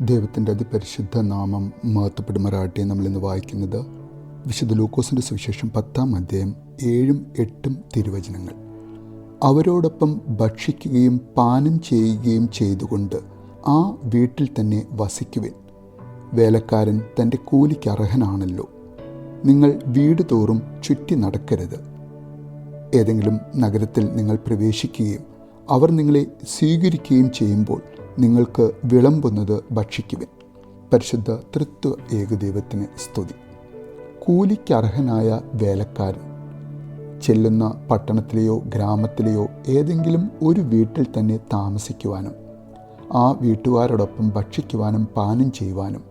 ദൈവത്തിൻ്റെ അതിപരിശുദ്ധ നാമം മഹത്വപ്പെടുമാറാകട്ടെ. നമ്മളിന്ന് വായിക്കുന്നത് വിശുദ്ധ ലൂക്കോസിൻ്റെ സുവിശേഷം 10-ാം അധ്യായം 7-8 തിരുവചനങ്ങൾ. അവരോടൊപ്പം ഭക്ഷിക്കുകയും പാനം ചെയ്യുകയും ചെയ്തുകൊണ്ട് ആ വീട്ടിൽ തന്നെ വസിക്കുവിൻ. വേലക്കാരൻ തൻ്റെ കൂലിക്ക് അർഹനാണല്ലോ. നിങ്ങൾ വീട് തോറും ചുറ്റി നടക്കരുത്. ഏതെങ്കിലും നഗരത്തിൽ നിങ്ങൾ പ്രവേശിക്കുകയും അവർ നിങ്ങളെ സ്വീകരിക്കുകയും ചെയ്യുമ്പോൾ നിങ്ങൾക്ക് വിളമ്പുന്നത് ഭക്ഷിക്കുവിൻ. പരിശുദ്ധ തൃത്വ ഏകദൈവത്തിന് സ്തുതി. കൂലിക്കർഹനായ വേലക്കാരൻ ചെല്ലുന്ന പട്ടണത്തിലെയോ ഗ്രാമത്തിലെയോ ഏതെങ്കിലും ഒരു വീട്ടിൽ തന്നെ താമസിക്കുവാനും ആ വീട്ടുകാരോടൊപ്പം ഭക്ഷിക്കുവാനും പാനം ചെയ്യുവാനും,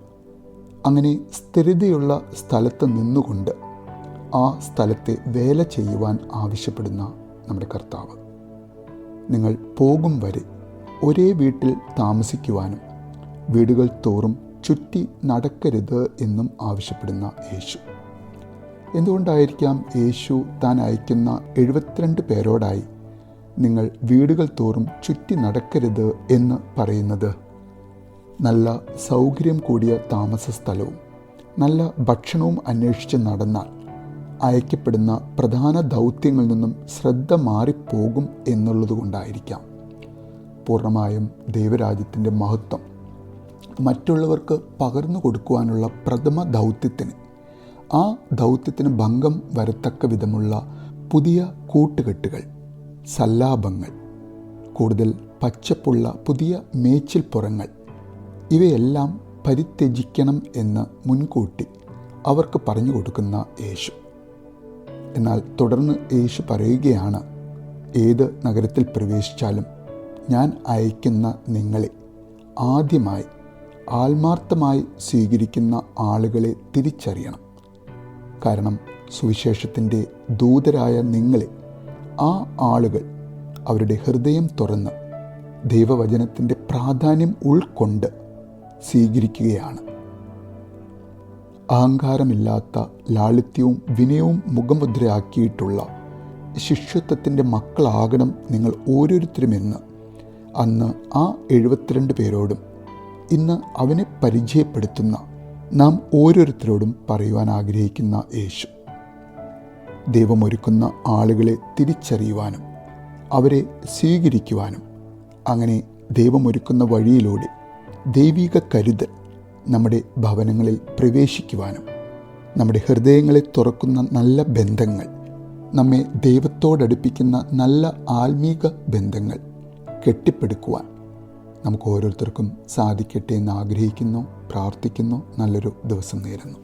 അങ്ങനെ സ്ഥിരതയുള്ള സ്ഥലത്ത് നിന്നുകൊണ്ട് ആ സ്ഥലത്തെ വേല ചെയ്യുവാൻ ആവശ്യപ്പെടുന്ന നമ്മുടെ കർത്താവ്, നിങ്ങൾ പോകും വരെ ഒരേ വീട്ടിൽ താമസിക്കുവാനും വീടുകൾ തോറും ചുറ്റി നടക്കരുത് എന്നും ആവശ്യപ്പെടുന്ന യേശു. എന്തുകൊണ്ടായിരിക്കാം യേശു താൻ അയക്കുന്ന 72 പേരോടായി നിങ്ങൾ വീടുകൾ തോറും ചുറ്റി നടക്കരുത് എന്ന് പറയുന്നത്? നല്ല സൗകര്യം കൂടിയ താമസ സ്ഥലവും നല്ല ഭക്ഷണവും അന്വേഷിച്ച് നടന്നാൽ അയക്കപ്പെടുന്ന പ്രധാന ദൗത്യങ്ങളിൽ നിന്നും ശ്രദ്ധ മാറിപ്പോകും എന്നുള്ളത് കൊണ്ടായിരിക്കാം. പൂർണ്ണമായും ദൈവരാജ്യത്തിൻ്റെ മഹത്വം മറ്റുള്ളവർക്ക് പകർന്നു കൊടുക്കുവാനുള്ള പ്രഥമ ദൗത്യത്തിന്, ആ ദൗത്യത്തിന് ഭംഗം വരത്തക്ക വിധമുള്ള പുതിയ കൂട്ടുകെട്ടുകൾ, സല്ലാപങ്ങൾ, കൂടുതൽ പച്ചപ്പുള്ള പുതിയ മേച്ചിൽപ്പുറങ്ങൾ, ഇവയെല്ലാം പരിത്യജിക്കണം എന്ന് മുൻകൂട്ടി അവർക്ക് പറഞ്ഞു കൊടുക്കുന്ന യേശു. എന്നാൽ തുടർന്ന് യേശു പറയുകയാണ്, ഏത് നഗരത്തിൽ പ്രവേശിച്ചാലും ഞാൻ അയക്കുന്ന നിങ്ങളെ ആദ്യമായി ആത്മാർത്ഥമായി സ്വീകരിക്കുന്ന ആളുകളെ തിരിച്ചറിയണം. കാരണം സുവിശേഷത്തിൻ്റെ ദൂതരായ നിങ്ങളെ ആ ആളുകൾ അവരുടെ ഹൃദയം തുറന്ന് ദൈവവചനത്തിൻ്റെ പ്രാധാന്യം ഉൾക്കൊണ്ട് സ്വീകരിക്കുകയാണ്. അഹങ്കാരമില്ലാത്ത ലാളിത്യവും വിനയവും മുഖമുദ്രയാക്കിയിട്ടുള്ള ശിഷ്യത്വത്തിൻ്റെ മക്കളാകണം നിങ്ങൾ ഓരോരുത്തരുമെന്ന് അന്ന് ആ 72 പേരോടും ഇന്ന് അവനെ പരിചയപ്പെടുത്തുന്ന നാം ഓരോരുത്തരോടും പറയുവാൻ ആഗ്രഹിക്കുന്ന യേശു, ദൈവമൊരുക്കുന്ന ആളുകളെ തിരിച്ചറിയുവാനും അവരെ സ്വീകരിക്കുവാനും, അങ്ങനെ ദൈവമൊരുക്കുന്ന വഴിയിലൂടെ ദൈവിക കരുതൽ നമ്മുടെ ഭവനങ്ങളിൽ പ്രവേശിക്കുവാനും, നമ്മുടെ ഹൃദയങ്ങളെ തുറക്കുന്ന നല്ല ബന്ധങ്ങൾ, നമ്മെ ദൈവത്തോടടുപ്പിക്കുന്ന നല്ല ആത്മീക ബന്ധങ്ങൾ കെട്ടിപ്പടുക്കുവാൻ നമുക്ക് ഓരോരുത്തർക്കും സാധിക്കട്ടെ എന്ന് ആഗ്രഹിക്കുന്നു, പ്രാർത്ഥിക്കുന്നു. നല്ലൊരു ദിവസം നേരുന്നു.